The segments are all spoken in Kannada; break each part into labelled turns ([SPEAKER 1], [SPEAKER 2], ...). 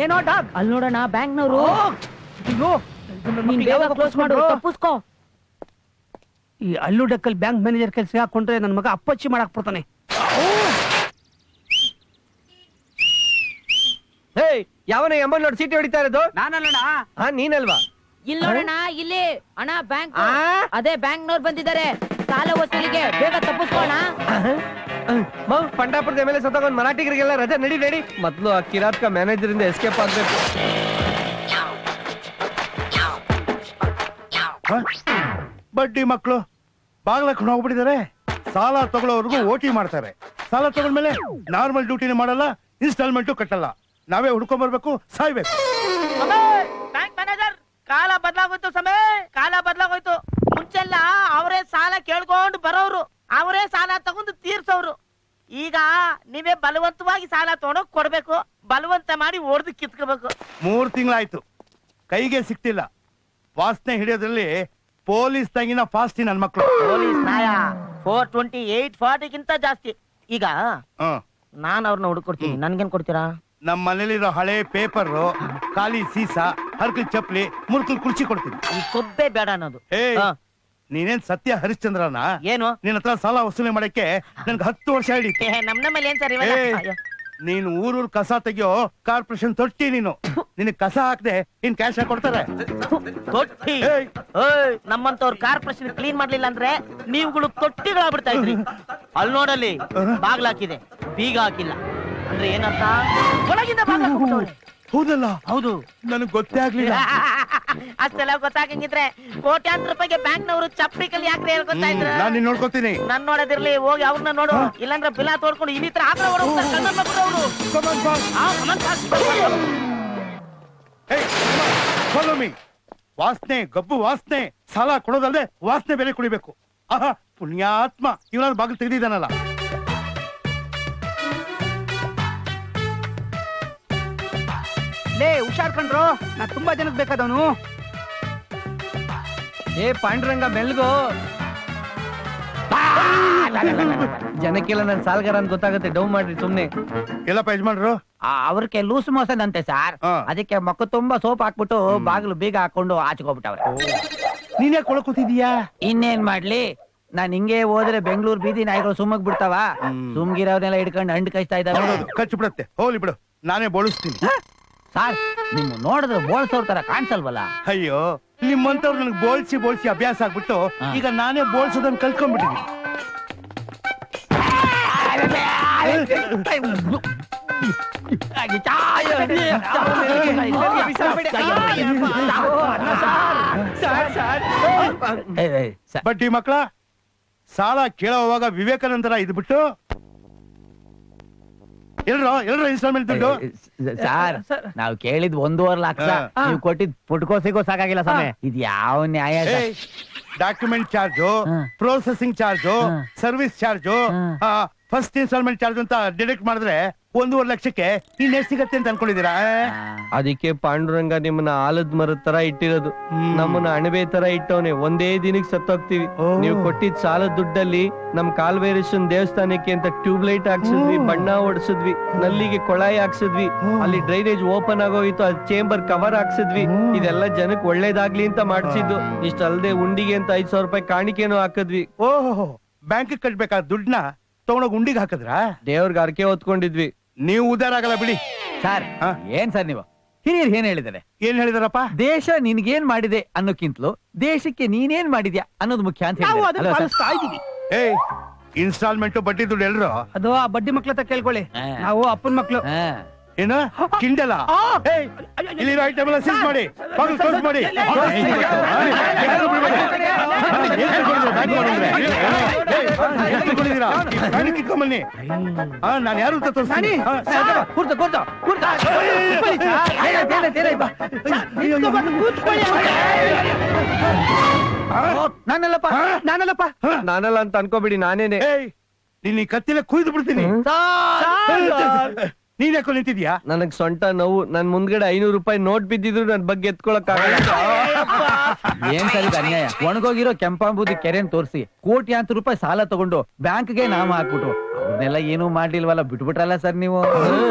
[SPEAKER 1] ಏನೋ ಡಾಗ್
[SPEAKER 2] ಅಲ್ಲಿ ನೋಡೋಣ ಬ್ಯಾಂಕ್ನವರು. ಕ್ಲೋಸ್ ಮಾಡು, ತಪ್ಪಿಸ್ಕೋ.
[SPEAKER 1] ಈ ಅಲ್ಲು ಡಕ್ಕಲ್ ಬ್ಯಾಂಕ್ ಮ್ಯಾನೇಜರ್ ಕೆಲಸ ಹಾಕೊಂಡ್ರೆ ನನ್ನ ಮಗ ಅಪ್ಪಚ್ಚಿ ಮಾಡಕ್ ಬರ್ತಾನೆ.
[SPEAKER 3] ಯಾವನ ಎಂಬ ನೋಡಿ ಸೀಟಿ ಹೊಡಿತಾ ಇರೋದು?
[SPEAKER 1] ನಾನಲ್ಲಣ್ಣ.
[SPEAKER 3] ನೀನಲ್ವಾ?
[SPEAKER 2] ಇಲ್ಲಿ ನೋಡೋಣ, ಇಲ್ಲಿ ಅಣ್ಣ ಬ್ಯಾಂಕ್. ಅದೇ ಬ್ಯಾಂಕ್ನವ್ರು ಬಂದಿದ್ದಾರೆ ಸಾಲ ವಸೂಲಿಗೆ, ಬೇಗ ತಪ್ಪಿಸ್ಕೋಣ.
[SPEAKER 3] ಪಂಡಾಪುರದ ಮೇಲೆ ಸತ್ತೋಗೊಂಡ್ ಮರಾಠಿಗರಿಗೆಲ್ಲ ರಜೆ ನಡಿ ನಡಿ. ಮೊದ್ಲು ಆ ಕಿರಾತ್ಕ ಮ್ಯಾನೇಜರ್ ಇಂದ ಎಸ್ಕೇಪ್ ಆಗ್ಬೇಕು.
[SPEAKER 4] ಬಡ್ಡಿ ಮಕ್ಕಳು ಬಾಗ್ಲಕ್ಕೆ ಹೋಗ್ಬಿಟ್ಟಿದ್ದಾರೆ. ಸಾಲ ತಗೊಳ್ಳೋವರೆಗೂ ಓಟಿ ಮಾಡ್ತಾರೆ. ಸಾಲ ತಗೊಂಡ್ಮೇಲೆ ನಾರ್ಮಲ್ ಡ್ಯೂಟಿನೇ ಮಾಡಲ್ಲ, ಇನ್ಸ್ಟಾಲ್ಮೆಂಟು ಕಟ್ಟಲ್ಲ. ನಾವೇ ಹುಡ್ಕೊಂಡ್ ಬರ್ಬೇಕು, ಸಾಯ್ಬೇಕು.
[SPEAKER 5] ಬ್ಯಾಂಕ್ ಮ್ಯಾನೇಜರ್, ಕಾಲ ಬದಲಾಗೋಯ್ತು ಸಮಯ, ಕಾಲ ಬದಲಾಗೋಯ್ತು. ಮುಂಚೆಲ್ಲ ಅವರೇ ಸಾಲ ಕೇಳ್ಕೊಂಡು ಬರೋರು, ಅವರೇ ಸಾಲ ತಗೊಂಡು ತೀರ್ಸೋರು. ಈಗ ನೀವೇ ಬಲವಂತವಾಗಿ ಸಾಲ ತಗೊಂಡೋಗ್ ಕೊಡ್ಬೇಕು, ಬಲವಂತ ಮಾಡಿ ಹೊಡೆದು ಕಿತ್ಕೋಬೇಕು.
[SPEAKER 4] 3 ತಿಂಗಳಾಯ್ತು, ಕೈಗೆ ಸಿಕ್ತಿಲ್ಲ. ವಾಸನೆ ಹಿಡಿಯೋದ್ರಲ್ಲಿ ಪೊಲೀಸ್ ತಂಗಿನ ಫಾಸ್ಟಿ ನನ್ ಮಕ್ಳು.
[SPEAKER 5] ಪೊಲೀಸ್ ನಾಯ 420 840ಗಿಂತ ಜಾಸ್ತಿ. ಈಗ ನಾನ್ ಅವ್ರನ್ನ ಹುಡುಕೊಡ್ತೀನಿ, ನನ್ಗೇನ್ ಕೊಡ್ತೀರಾ?
[SPEAKER 4] ನಮ್ ಮನೇಲಿರೋ ಹಳೆ ಪೇಪರ್, ಖಾಲಿ ಸೀಸ, ಹರ್ಕಲ್ ಚಪ್ಲಿ, ಮುರ್ಕಲ್ ಕುರ್ಚಿ ಕೊಡ್ತೀನಿ.
[SPEAKER 5] ಈ ಕೊಬ್ಬೆ ಬೇಡ ಅನ್ನೋದು.
[SPEAKER 4] ನೀನೇನ್ ಸತ್ಯ ಹರಿಶ್ಚಂದ್ರನ?
[SPEAKER 5] ಏನು
[SPEAKER 4] ನಿನ್ನ ಹತ್ರ ಸಾಲ ವಸೂಲಿ ಮಾಡಕ್ಕೆ ನನ್ಗೆ 10 ವರ್ಷ ಹಿಡಿತು.
[SPEAKER 5] ನಮ್ಮನೇಲಿ ಏನ್ ಸರ್
[SPEAKER 4] ನೀನು ಊರೂರ್ ಕಸ ತೆಗಿಯೋ ಕಾರ್ಪೊರೇಷನ್ ತೊಟ್ಟಿ. ನೀನು ನಿನಗ್ ಕಸ ಹಾಕ್ದೆ ಇನ್ ಕ್ಯಾಶ್ ಕೊಡ್ತಾರೆ.
[SPEAKER 5] ತೊಟ್ಟಿ ನಮ್ಮಂತವ್ರು ಕಾರ್ಪೊರೇಷನ್ ಕ್ಲೀನ್ ಮಾಡ್ಲಿಲ್ಲ ಅಂದ್ರೆ ನೀವುಗಳು ತೊಟ್ಟಿಗಳಾಗ್ಬಿಡ್ತಾ ಇದ್ರಿ. ಅಲ್ಲಿ ನೋಡಲ್ಲಿ ಬಾಗ್ಲಾಕಿದೆ, ಬೀಗ ಹಾಕಿಲ್ಲ ಅಂದ್ರೆ ಏನರ್ಥ? ಒಳಗಿಂದ ಬಾಗ್ಲ.
[SPEAKER 4] ಹೌದಲ್ಲ?
[SPEAKER 5] ಹೌದು,
[SPEAKER 4] ನನಗ್ ಗೊತ್ತೇ ಆಗ್ಲಿಲ್ಲ.
[SPEAKER 5] ಅಷ್ಟೆಲ್ಲ ಗೊತ್ತಾಗಂಗಿದ್ರೆ ಕೋಟ್ಯಾಂತರ ರೂಪಾಯಿಗೆ ಬ್ಯಾಂಕ್ನವರು ಚಪ್ಪಡಿ ಕಲ್ಲಿ ಯಾಕ್ರೆ ಹೇಳ್ಕೊತಾ ಇದ್ರು?
[SPEAKER 4] ನಾನು ನೋಡ್ಕೋತೀನಿ.
[SPEAKER 5] ನನ್ ನೋಡೋದಿರ್ಲಿ, ಹೋಗಿ ಅವ್ರನ್ನ ನೋಡು. ಇಲ್ಲಾಂದ್ರೆ ಬಿಲ ತೋಡ್ಕೊಂಡು ಇನ್ನಿತರ ಆಕಳ
[SPEAKER 4] ವಾಸನೆ, ಗಬ್ಬು ವಾಸನೆ. ಸಾಲ ಕೊಡೋದಲ್ದೆ ವಾಸನೆ ಬೇರೆ ಕುಡಿಬೇಕು. ಆಹಾ, ಪುಣ್ಯಾತ್ಮ ಇವನಾದ್ರು ಬಾಗಿಲು ತೆಗೆದಿದ್ದಾನಲ್ಲ.
[SPEAKER 1] ಲೇ ಹುಷಾರ್ ಕಂಡ್ರು, ನಾ ತುಂಬಾ ಜನಕ್ಕೆ ಬೇಕಾದವನು.
[SPEAKER 3] ಪಾಂಡುರಂಗ ಮೆಲ್ಗೋ. ಜನಕ್ಕೆಲ್ಲ ನನ್ ಸಾಲ್ಗಾರ ಅಂತ ಗೊತ್ತಾಗುತ್ತೆ, ಡೌನ್ ಮಾಡ್ರಿ ಸುಮ್ನೆ.
[SPEAKER 4] ಎಲ್ಲಪ್ಪ ಯಜಮಾನ್ರು?
[SPEAKER 2] ಅವ್ರಿಗೆ ಲೂಸ್ ಮೋಸದಂತೆ ಸರ್, ಅದಕ್ಕೆ ಮಕ್ಕ ತುಂಬಾ ಸೋಪ್ ಹಾಕ್ಬಿಟ್ಟು ಬಾಗಿಲು ಬೀಗ ಹಾಕೊಂಡು ಆಚೆಗೋಗ್ಬಿಟ್ಟವ್ರೆ.
[SPEAKER 4] ನೀನೇ ಕೊಳಕೂತಿದೀಯಾ?
[SPEAKER 2] ಇನ್ನೇನ್ ಮಾಡ್ಲಿ, ನಾನ್ ಹಿಂಗೆ ಹೋದ್ರೆ ಬೆಂಗಳೂರು ಬೀದಿ ನಾಯಿಗಳು ಸುಮ್ಮಗ್ ಬಿಡ್ತಾವ. ಸುಮ್ಗಿರವ್ರನ್ನೆಲ್ಲ ಹಿಡ್ಕೊಂಡು ಅಂಡ್ ಕಚ್ತಾ ಇದ್ದಾವೆ.
[SPEAKER 4] ಕಚ್ಚು ಬಿಡತ್ತೆ, ಹೋಗ್ಲಿ ಬಿಡು, ನಾನೇ ಬೋಳಿಸ್ತೀನಿ.
[SPEAKER 2] ಸಾರ್, ನಿಮ್ ನೋಡಿದ್ರೆ ಬೋಳ್ಸೋರ್ ತರ ಕಾಣಿಸಲ್ವಲ್ಲ?
[SPEAKER 4] ಅಯ್ಯೋ, ನಿಮ್ಮಂತವ್ರು ನನಗೆ ಬೋಳ್ಸಿ ಬೋಳ್ಸಿ ಅಭ್ಯಾಸ ಆಗ್ಬಿಟ್ಟು ಈಗ ನಾನೇ ಬೋಳ್ಸೋದನ್ನ ಕಲ್ತ್ಕೊಂಡ್ಬಿಟ್ಟಿದ್ದೀನಿ. ಬಟ್ ಈ ಮಕ್ಕಳ ಸಾಲ ಕೇಳೋವಾಗ ವಿವೇಕಾನಂದರ ಇದ್ಬಿಟ್ಟು ಎಲ್ರ ಇನ್ಸ್ಟಾಲ್ಮೆಂಟ್ ದುಡ್ಡು?
[SPEAKER 2] ಸರ್, ನಾವ್ ಕೇಳಿದ್ 1.5 ಲಕ್ಷ, ನೀವು ಕೊಟ್ಟಿದ್ ಪುಟ್ಕೋಸಿಗೂ ಸಾಕಾಗಿಲ್ಲ ಸಮಯ. ಇದು ಯಾವ ನ್ಯಾಯ?
[SPEAKER 4] Document charge, processing charge, service charge, first instalment charge ಅಂತ ಡಿಡಕ್ಟ್ ಮಾಡಿದ್ರೆ 1.5 ಲಕ್ಷಕ್ಕೆ ಇನ್ನೆಷ್ಟು ಸಿಗತ್ತೆ ಅಂತ ಅನ್ಕೊಂಡಿದೀರಾ?
[SPEAKER 3] ಅದಕ್ಕೆ ಪಾಂಡುರಂಗ ನಿಮ್ಮನ್ನ ಆಲದ ಮರದ ತರ ಇಟ್ಟಿರೋದು, ನಮ್ಮನ್ನ ಅಣಬೆ ತರ ಇಟ್ಟವನೆ. ಒಂದೇ ದಿನಕ್ಕೆ ಸತ್ತೋಗ್ತಿವಿ. ನೀವು ಕೊಟ್ಟಿದ್ ಸಾಲದ ದುಡ್ಡಲ್ಲಿ ನಮ್ ಕಾಲ್ಭೈರೇಶ್ವರನ್ ದೇವಸ್ಥಾನಕ್ಕೆ ಅಂತ ಟ್ಯೂಬ್ ಲೈಟ್ ಹಾಕ್ಸಿದ್ವಿ, ಬಣ್ಣ ಹೊಡ್ಸಿದ್ವಿ, ನಲ್ಲಿಗೆ ಕೊಳಾಯಿ ಹಾಕ್ಸಿದ್ವಿ, ಅಲ್ಲಿ ಡ್ರೈನೇಜ್ ಓಪನ್ ಆಗೋಯ್ತು, ಅದ್ ಚೇಂಬರ್ ಕವರ್ ಹಾಕ್ಸಿದ್ವಿ. ಇದೆಲ್ಲ ಜನಕ್ಕೆ ಒಳ್ಳೇದಾಗ್ಲಿ ಅಂತ ಮಾಡ್ಸಿದ್ದು. ಇಷ್ಟಲ್ದೆ ಉಂಡಿಗೆ ಅಂತ 5,000 ರೂಪಾಯಿ ಕಾಣಿಕೆನೂ ಹಾಕಿದ್ವಿ.
[SPEAKER 4] ಓಹೋ, ಬ್ಯಾಂಕ್ ಕಟ್ಬೇಕಾದ ದುಡ್ಡನ್ನ ತಗೊಂಡೋಗಿ ಉಂಡಿಗೆ ಹಾಕಿದ್ರ?
[SPEAKER 3] ದೇವ್ರಿಗೆ ಅರ್ಕೆ ಹೊತ್ಕೊಂಡಿದ್ವಿ.
[SPEAKER 4] ನೀವು ಉದಾರ ಆಗಲ್ಲ ಬಿಡಿ.
[SPEAKER 2] ಸರ್, ಏನ್ ಸರ್ ನೀವು ಹಿರಿಯರು ಏನ್ ಹೇಳಿದಾರೆ?
[SPEAKER 4] ಏನ್ ಹೇಳಿದಾರಪ್ಪ?
[SPEAKER 2] ದೇಶ ನಿನ್ಗೇನ್ ಮಾಡಿದೆ ಅನ್ನೋಕ್ಕಿಂತಲೂ ದೇಶಕ್ಕೆ ನೀನೇನ್ ಮಾಡಿದ್ಯಾ ಅನ್ನೋದು ಮುಖ್ಯ ಅಂತ
[SPEAKER 1] ಹೇಳಿದ್ವಿ.
[SPEAKER 4] ಇನ್ಸ್ಟಾಲ್ಮೆಂಟ್ ಬಡ್ಡಿ ದುಡ್ಡು ಎಲ್ರು
[SPEAKER 1] ಅದು ಆ ಬಡ್ಡಿ ಮಕ್ಳ ಹತ್ರ ಕೇಳ್ಕೊಳ್ಳಿ. ನಾವು ಅಪ್ಪನ ಮಕ್ಳು.
[SPEAKER 4] ಏನು ಕಿಂಡಲ? ಇಲ್ಲಿ ಐಟಮ್ ಎಲ್ಲ ಸೀಸ್ ಮಾಡಿ, ಬಾಗಿಲು ಕ್ಲೋಸ್ ಮಾಡಿ. ಕಿತ್ಕೊಂಬನ್ನಿ. ನಾನು ಯಾರು ಅಂತ ತೋರಿಸ್ತೀನಿ.
[SPEAKER 3] ನಾನಲ್ಲ ಅಂತ ಅನ್ಕೋಬಿಡಿ, ನಾನೇನೆ.
[SPEAKER 4] ನೀನ್ ಈ ಕತ್ತಿನ ಕುಯ್ದು ಬಿಡ್ತೀನಿ. ನೀನ್ ಯಾಕೋ ನಿಂತಿದ್ಯಾ?
[SPEAKER 3] ನನಗ್ ಸೊಂಟ ನೋವು. ನನ್ ಮುಂದ್ಗಡೆ 500 ರೂಪಾಯಿ ನೋಟ್ ಬಿದ್ದಿದ್ರು ನನ್ ಬಗ್ಗೆ ಎತ್ಕೊಳಕ್ ಆಗಲ್ಲ.
[SPEAKER 2] ಏನ್ ಸರಿ ಅನ್ಯಾಯ? ಒಣಗೋಗಿರೋ ಕೆಂಪಾಂಬುದಿ ಕೆರೆನ್ ತೋರಿಸಿ ಕೋಟ್ಯಾಂತರ ರೂಪಾಯಿ ಸಾಲ ತಗೊಂಡು ಬ್ಯಾಂಕ್ಗೆ ನಾಮ ಹಾಕ್ಬಿಟ್ಟು ಅವ್ರನ್ನೆಲ್ಲ ಏನೂ ಮಾಡ್ಲಿಲ್ವಲ್ಲ, ಬಿಟ್ಬಿಟ್ರಲ್ಲ ಸರ್ ನೀವು.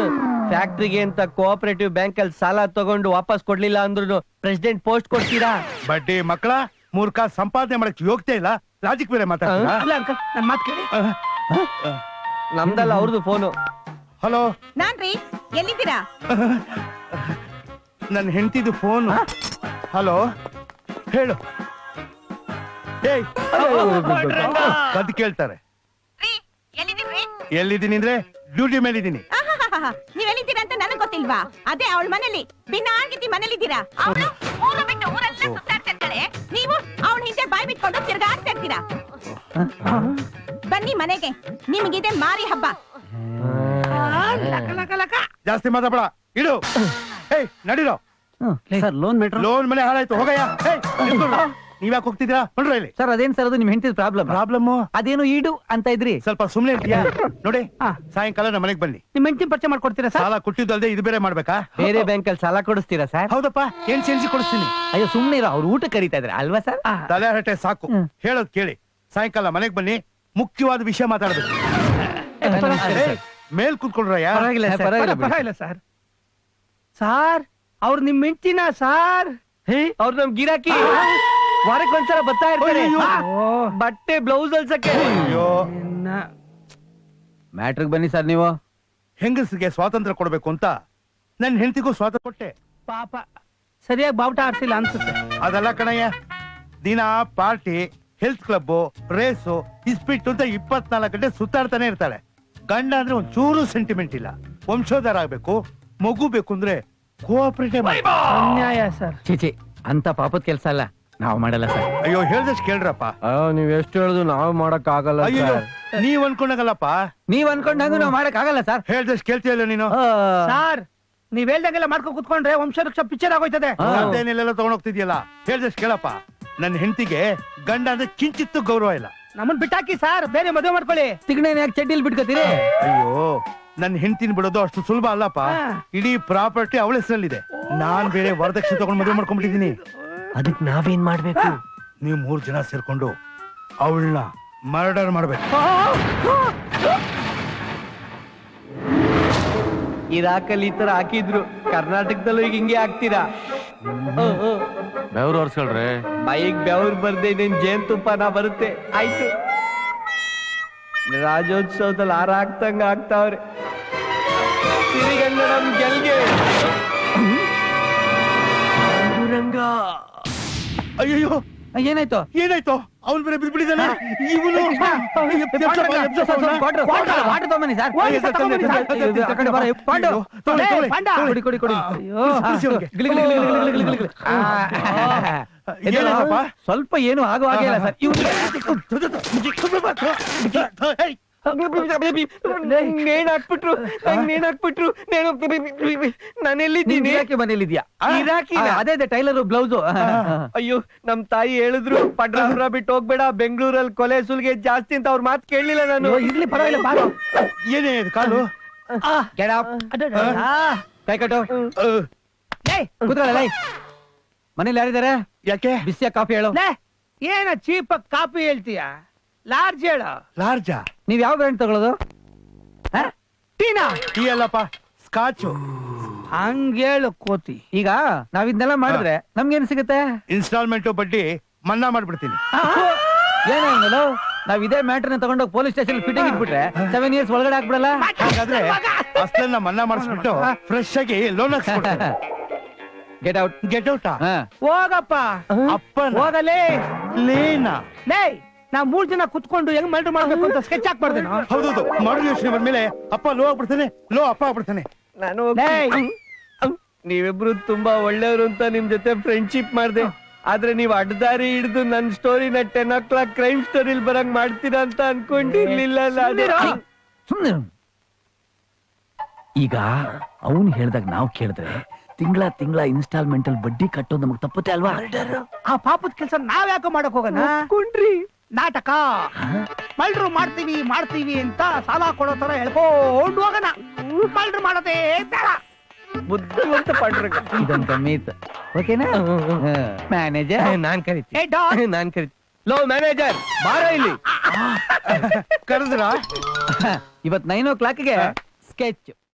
[SPEAKER 3] ಫ್ಯಾಕ್ಟ್ರಿಗೆ ಅಂತ ಕೋಆಪರೇಟಿವ್ ಬ್ಯಾಂಕ್ ಅಲ್ಲಿ ಸಾಲ ತಗೊಂಡು ವಾಪಸ್ ಕೊಡ್ಲಿಲ್ಲ ಅಂದ್ರೂ ಪ್ರೆಸಿಡೆಂಟ್ ಪೋಸ್ಟ್ ಕೊಡ್ತೀರಾ?
[SPEAKER 4] ಬಡ್ಡಿ ಮಕ್ಕಳ ಮೂರ್ಖ ಸಂಪಾದನೆ ಮಾಡಕ್ ಯೋಗ್ಯತೆ ಇಲ್ಲ, ಲಾಜಿಕ್ ಬೇರೆ ಮಾತಾಡ್ತೀರಾ?
[SPEAKER 1] ಅಲ್ಲ ಅಂಕಲ್ ನನ್ ಮಾತು ಕೇಳಿ.
[SPEAKER 3] ನಮ್ದಲ್ಲ ಅವ್ರದ್ದು ಫೋನು.
[SPEAKER 4] ಹಲೋ,
[SPEAKER 6] ನಾನ್ರಿ, ಎಲ್ಲಿದ್ದೀರಾ?
[SPEAKER 4] ನನ್ನ ಹೆಂಡತಿದು ಫೋನ್. ಹಲೋ, ಹೇಳು. ಏಯ್, ಕದ್ ಕೇಳ್ತಾರೆ.
[SPEAKER 6] ರೀ, ಎಲ್ಲಿದ್ದೀರಿ?
[SPEAKER 4] ಎಲ್ಲಿದ್ದೀನಿ ಅಂದ್ರೆ ಡ್ಯೂಟಿ ಮೇಲೆ ಇದ್ದೀನಿ.
[SPEAKER 6] ಆಹಾಹಾಹಾ, ನೀವ್ ಎಲ್ಲಿದ್ದೀರಾ ಅಂತ ನನಗ್ ಗೊತ್ತಿಲ್ವಾ? ಅದೇ ಅವಳ ಮನೇಲಿ ಬಿನ್ನಾಗಿದ್ದಿ ಮನೇಲಿದ್ದೀರಾ. ಅವಳು ಊರು ಬಿಟ್ಟು ಊರೆಲ್ಲ ಸುತ್ತಾಡ್ತಾ ಇರ್ತಾಳೆ, ನೀವು ಅವಳ ಹಿಂದೆ ಬಾಯಿ ಬಿಟ್ಕೊಂಡು ತಿರ್ಗಾಡ್ತಾ ಇರ್ತೀರಾ. ಬನ್ನಿ ಮನೆಗೆ, ನಿಮಗಿದೆ ಮಾರಿ ಹಬ್ಬ.
[SPEAKER 4] ಜಾಸ್ತಿ ಮಾತಾಡ ಇಡು. ಏಯ್ ನಡೀರೋ.
[SPEAKER 2] Sir loan metro.
[SPEAKER 4] ಲೋನ್ ಮನೆ ಹಾಳಾಯ್ತು, ಹೋಗಯ್ಯ. ನೀವ್ಯಾಕೆ ಹೋಗ್ತಿದ್ದೀರಾ? ನೋಡ್ರಿ ಇಲ್ಲಿ
[SPEAKER 2] ಸರ್ ಅದೇನ್ ಸರ್ ಅದು ನಿಮ್ ಹೆಂಡತಿ ಪ್ರಾಬ್ಲಮ್?
[SPEAKER 4] ಪ್ರಾಬ್ಲಮ್
[SPEAKER 2] ಅದೇನು ಈಡು ಅಂತ ಇದ್ರಿ.
[SPEAKER 4] ಸ್ವಲ್ಪ ಸುಮ್ನೆ ಇರ್ತೀಯಾ? ನೋಡಿ, ಸಾಯಂಕಾಲ ನಮ್ಮ ಮನೆಗೆ ಬನ್ನಿ.
[SPEAKER 1] ನಿಮ್ ಹೆಂಡತಿ ಪರಿಚಯ ಮಾಡ್ಕೊಡ್ತೀರಾ ಸರ್?
[SPEAKER 4] ಸಾಲ ಕೊಟ್ಟಿದ್ದಲ್ದೆ ಇದು ಬೇರೆ ಮಾಡ್ಬೇಕಾ?
[SPEAKER 3] ಬೇರೆ ಬ್ಯಾಂಕ್ ಅಲ್ಲಿ ಸಾಲ ಕೊಡಿಸ್ತೀರಾ ಸರ್?
[SPEAKER 4] ಹೌದಪ್ಪ, ಏನ್ ಚೇಂಜಿ ಕೊಡಿಸ್ತೀನಿ.
[SPEAKER 2] ಅಯ್ಯೋ ಸುಮ್ನೆ ಇರೋ, ಅವ್ರು ಊಟ ಕರೀತಾ ಇದ್ರೆ ಅಲ್ವಾ ಸರ್?
[SPEAKER 4] ತಲೆ ಹರಟೆ ಸಾಕು, ಹೇಳೋದ್ ಕೇಳಿ. ಸಾಯಂಕಾಲ ಮನೆಗೆ ಬನ್ನಿ, ಮುಖ್ಯವಾದ ವಿಷಯ ಮಾತಾಡ್ಬೇಕು. ಮೇಲ್ ಕೂತ್ಕೊಳ್ರಯ್ಯ.
[SPEAKER 3] ಪರವಾಗಿಲ್ಲ ಸರ್,
[SPEAKER 1] ಪರವಾಗಿಲ್ಲ ಸರ್. ಸಾರ್ ಅವ್ರು ನಿಮ್ ಹೆಂಡತಿನ ಸಾರ್?
[SPEAKER 3] ಅವ್ರು ನಮ್ ಗಿರಾಕಿ, ವಾರಕ್ಕೊಂದ್ಸಲ ಬರ್ತಾ ಇರ್ತಾರೆ. ಬಟ್ಟೆ ಬ್ಲೌಸ್ ಅಲ್ಸಕ್ಕೆ.
[SPEAKER 4] ಅಯ್ಯೋ,
[SPEAKER 2] ಮ್ಯಾಟ್ರಿಗೆ ಬನ್ನಿ ಸರ್. ನೀವು
[SPEAKER 4] ಹೆಂಗಸಿಗೆ ಸ್ವಾತಂತ್ರ್ಯ ಕೊಡ್ಬೇಕು ಅಂತ ನನ್ ಹೆಂಡತಿಗೂ ಸ್ವಾತಂತ್ರ್ಯ ಕೊಟ್ಟೆ.
[SPEAKER 1] ಪಾಪ ಸರಿಯಾಗಿ ಬಾವುಟ ಆಡ್ಸಿಲ್ಲ ಅನ್ಸುತ್ತೆ.
[SPEAKER 4] ಅದೆಲ್ಲ ಕಣಯ್ಯ, ದಿನ ಪಾರ್ಟಿ, ಹೆಲ್ತ್ ಕ್ಲಬ್, ರೇಸು, ಇಸ್ಪಿಟ್ಟು ಅಂತ 24 ಗಂಟೆ ಸುತ್ತಾಡ್ತಾನೆ ಇರ್ತಾಳೆ. ಗಂಡ ಅಂದ್ರೆ ಒಂದ್ ಚೂರು ಸೆಂಟಿಮೆಂಟ್ ಇಲ್ಲ. ವಂಶೋದ್ಧಾರ ಆಗ್ಬೇಕು, ಮಗು ಬೇಕು ಅಂದ್ರೆ ಕೋಆಪರೇಟಿವ್.
[SPEAKER 1] ಅನ್ಯಾಯ ಸರ್.
[SPEAKER 2] ಚೀಚಿ, ಅಂತ ಪಾಪದ ಕೆಲ್ಸ ಅಲ್ಲ, ನಾವು ಮಾಡಲ್ಲ ಸರ್.
[SPEAKER 4] ಅಯ್ಯೋ, ಹೇಳ್ದಷ್ಟು ಕೇಳ್ರಪ್ಪ.
[SPEAKER 3] ನೀವ್ ಎಷ್ಟು ಹೇಳಿದ್ರು ನಾವು ಮಾಡಕ್ ಆಗಲ್ಲ.
[SPEAKER 4] ಅಯ್ಯೋ, ನೀವ್ ಅನ್ಕೊಂಡಾಗಲ್ಲಪ್ಪ.
[SPEAKER 2] ನೀವ್ ಅನ್ಕೊಂಡಂಗ ನಾವು ಮಾಡಕ್ ಆಗಲ್ಲ ಸರ್.
[SPEAKER 4] ಹೇಳ್ದಷ್ಟು ಕೇಳ್ತೀಯಲ್ಲ ನೀನು.
[SPEAKER 1] ಸಾರ್ ನೀವ್ ಹೇಳ್ದಂಗೆಲ್ಲ ಮಾಡ್ಕೊಂಡ್ ಕುತ್ಕೊಂಡ್ರೆ ವಂಶವೃಕ್ಷ ಪಿಕ್ಚರ್ ಆಗೋಯ್ತದೆ.
[SPEAKER 4] ಅದೇನೆಲ್ಲ ತಗೊಂಡೋಗ್ತಿದ್ಯಲ್ಲ, ಹೇಳ್ದಷ್ಟು ಕೇಳಪ್ಪ. ನನ್ನ ಹೆಂಡತಿಗೆ ಗಂಡ ಅಂದ್ರೆ ಕಿಂಚಿತ್ತು ಗೌರವ ಇಲ್ಲ.
[SPEAKER 1] ನಮ್ಮನ್ ಬಿಟ್ಟಾಕಿ ಸಾರ್, ಬೇರೆ ಮದುವೆ ಮಾಡ್ಕೊಳ್ಳಿ.
[SPEAKER 2] ತಿಗಣೆನ ಯಾಕೆ ಚಡ್ಡಿಲ್ ಬಿಟ್ಕೋತೀರಿ?
[SPEAKER 4] ಅಯ್ಯೋ, ನನ್ನ ಹೆಂಡತಿನ ಬಿಡೋದು ಅಷ್ಟು ಸುಲಭ ಅಲ್ಲಪ್ಪ. ಇಡೀ ಪ್ರಾಪರ್ಟಿ ಅವಳ ಹೆಸರಲ್ಲಿದೆ. ನಾನ್ ಬೇರೆ ವರದಕ್ಷಿಣೆ ತಗೊಂಡು ಮದುವೆ ಮಾಡ್ಕೊಂಡ್ಬಿಟ್ಟಿದೀನಿ.
[SPEAKER 3] ಅದಕ್ ನಾವೇನ್ ಮಾಡ್ಬೇಕು?
[SPEAKER 4] ನೀವು 3 ಜನ ಸೇರ್ಕೊಂಡು ಅವಳನ್ನ ಮರ್ಡರ್ ಮಾಡ್ಬೇಕು.
[SPEAKER 3] ಇರಾಕಲ್ಲಿ ಈ ತರ ಹಾಕಿದ್ರು, ಕರ್ನಾಟಕದಲ್ಲೂ ಈಗ ಹಿಂಗೆ ಹಾಕ್ತೀರಾ?
[SPEAKER 7] ಬೆವ್ರು ಒರ್ಸ್ಕೊಳ್ರಿ.
[SPEAKER 3] ಮೈಗ್ ಬೆವ್ರು ಬರ್ದೆ ನೀನ್ ಜೇನ್ತುಪ್ಪನ ಬರುತ್ತೆ. ಆಯ್ತು, ರಾಜ್ಯೋತ್ಸವದಲ್ಲಿ ಹಾರ ಹಾಕ್ತಂಗ ಆಗ್ತಾವ್ರೆ. ಸಿರಿಗನ್ನಡಂ ಗೆಲ್ಗೆ. ರಂಗ,
[SPEAKER 4] ಅಯ್ಯೋ,
[SPEAKER 2] ಏನಾಯ್ತು?
[SPEAKER 4] ಏನಾಯ್ತು? ಅವ್ನು ಬೇರೆ ಬಿದ್ಬಿಟ್ಟಿದ್ದಾನೆ. ಇವನು
[SPEAKER 2] ವಾಟರ್ ತಗೊಂಬನ್ನಿ ಸರ್. ಕೊಡಿ ಕೊಡಿ. ಸ್ವಲ್ಪ ಏನು ಆಗೋ ಆಗಿಲ್ಲ ಸರ್.
[SPEAKER 3] ನೇಣ್ ಹಾಕ್ಬಿಟ್ರು. ನಾನು ಎಲ್ಲಿದ್ದೀನಿ?
[SPEAKER 2] ಮನೇಲಿದ್ಯಾ?
[SPEAKER 3] ಇರಾಕಿ.
[SPEAKER 2] ಅದೇ ಟೈಲರ್ ಬ್ಲೌಸ್.
[SPEAKER 3] ಅಯ್ಯೋ, ನಮ್ ತಾಯಿ ಹೇಳಿದ್ರು ಪಡ್ರಾಪುರ ಬಿಟ್ಟು ಹೋಗ್ಬೇಡ, ಬೆಂಗಳೂರಲ್ಲಿ ಕೊಲೆ ಸುಲ್ಗೆ ಜಾಸ್ತಿ ಅಂತ. ಅವ್ರ ಮಾತು ಕೇಳಲಿಲ್ಲ ನಾನು.
[SPEAKER 1] ಇರ್ಲಿ ಪರವಾಗಿಲ್ಲ ಬಾರೋ.
[SPEAKER 4] ಏನೇ ಕಾಲು?
[SPEAKER 2] ಕೈ ಕಟ್ಟು. ಕೂತ್ಕೊಳ್ಳ. ಮನೇಲಿ ಯಾರಿದ್ದಾರೆ?
[SPEAKER 4] ಯಾಕೆ?
[SPEAKER 2] ಬಿಸಿಯ ಕಾಫಿ ಹೇಳು.
[SPEAKER 1] ಏನ ಚೀಪ್ ಕಾಪಿ ಹೇಳ್ತೀಯ? ಲಾರ್ಜ್ ಹೇಳ.
[SPEAKER 4] ಲಾರ್ಜಾ?
[SPEAKER 2] ನೀವ್ ಯಾವ ಬ್ರ್ಯಾಂಡ್ ತಗೊಳ್ಳೋದು?
[SPEAKER 1] ಟೀನಾ?
[SPEAKER 4] ಟೀ ಅಲ್ಲಪ್ಪ, ಸ್ಕಾಚು.
[SPEAKER 1] ಹಂಗೇಳು ಕೋತಿ.
[SPEAKER 2] ಈಗ ನಾವ್ ಇದನ್ನೆಲ್ಲ ಮಾಡಿದ್ರೆ ನಮ್ಗೇನ್ ಸಿಗುತ್ತೆ?
[SPEAKER 4] ಇನ್ಸ್ಟಾಲ್ಮೆಂಟ್ ಬಡ್ಡಿ ಮನ್ನಾ ಮಾಡ್ಬಿಡ್ತೀನಿ.
[SPEAKER 2] ಏನೇನು ನಾವ್ ಇದೇ ಮ್ಯಾಟರ್ನ ತಗೊಂಡೋಗಿ ಪೊಲೀಸ್ ಸ್ಟೇಷನ್ ಫಿಟ್ಟಿಂಗ್ ಇಟ್ಬಿಟ್ರೆ 7 years ಒಳಗಡೆ ಹಾಕ್ಬಿಡಲ್ಲ?
[SPEAKER 4] ಹಾಗಾದ್ರೆ ಅಷ್ಟನ್ನ ಮನ್ನಾ ಮಾಡಿಸ್ಬಿಟ್ಟು ಫ್ರೆಶ್ ಆಗಿ ಲೋನ್ ಹಾಕ್ಸ್ಬಿಡ್ತೀನಿ.
[SPEAKER 2] Get out.
[SPEAKER 4] Get out?
[SPEAKER 1] ಹೋಗಪ್ಪ.
[SPEAKER 4] ಅಪ್ಪ
[SPEAKER 1] ಹೋಗಲೇ.
[SPEAKER 4] ಲೇನಾ?
[SPEAKER 1] ಲೇ, ನಾವ್ 3 ಜನ ಕುತ್ಕೊಂಡು ಹೆಂಗ್ ಮರ್ಡರ್ ಮಾಡ್ಬೇಕು ಅಂತ ಸ್ಕೆಚ್ ಹಾಕ್ಬಾರ್ದೇನೋ?
[SPEAKER 4] ಹೌದೌದು, ಮಾಡೋ ಯೋಚನೆ ಬಂದ್ಮೇಲೆ ಅಪ್ಪ ಲೋ ಆಗ್ಬಿಡ್ತಾನೆ, ಲೋ ಅಪ್ಪ ಆಗ್ಬಿಡ್ತಾನೆ.
[SPEAKER 3] ನಾನು ನೀವಿಬ್ರು ತುಂಬಾ ಒಳ್ಳೆಯವರು ಅಂತ ನಿಮ್ ಜೊತೆ ಫ್ರೆಂಡ್ಶಿಪ್ ಮಾಡ್ದೆ. ಆದ್ರೆ ನೀವ್ ಅಡ್ಡದಾರಿ ಹಿಡಿದು ನನ್ ಸ್ಟೋರಿನ 10 o'clock ಕ್ರೈಮ್ ಸ್ಟೋರಿಲ್ ಬರಂಗ್ ಮಾಡ್ತೀರಾ ಅಂತ ಅನ್ಕೊಂಡಿರ್ಲಿಲ್ಲ.
[SPEAKER 2] ಈಗ ಅವನು ಹೇಳ್ದಾಗ ನಾವ್ ಕೇಳಿದ್ರೆ ತಿಂಗಳ ಇನ್ಸ್ಟಾಲ್ಮೆಂಟ್ ಅಲ್ಲಿ ಬಡ್ಡಿ ಕಟ್ಟೋದು ನಮಗ್ ತಪ್ಪುತ್ತೆ ಅಲ್ವಾ?
[SPEAKER 1] ಆ ಪಾಪದ ಕೆಲಸ ನಾವ್ ಯಾಕೆ ಮಾಡಕ್ ಹೋಗೋಣ? ನಾಟಕ ಮಲ್ಡ್ರು ಮಾಡ್ತೀವಿ ಅಂತ ಸಾಲ ಕೊಡೋ ತರ ಹೇಳ್ಕೊಂಡು ಹೋಗೋಣ. ಮಲ್ಡ್ರು ಮಾಡೋದೇ ಬೇಡ.
[SPEAKER 3] ಬುದ್ಧಿವಂತ ಪಡ್ರಗ.
[SPEAKER 2] ಇದೊಂದು ಕಮ್ಮಿ ಇತ್ತು. ಓಕೆನಾ ಮ್ಯಾನೇಜರ್?
[SPEAKER 3] ನಾನ್ ಕರಿತೀನಿ. ಲೋ ಮ್ಯಾನೇಜರ್, ಬಾರ ಇಲ್ಲಿ.
[SPEAKER 4] ಕರೆದ್ರ
[SPEAKER 2] ಇವತ್ 9 o'clockಗೆ ಸ್ಕೆಚ್.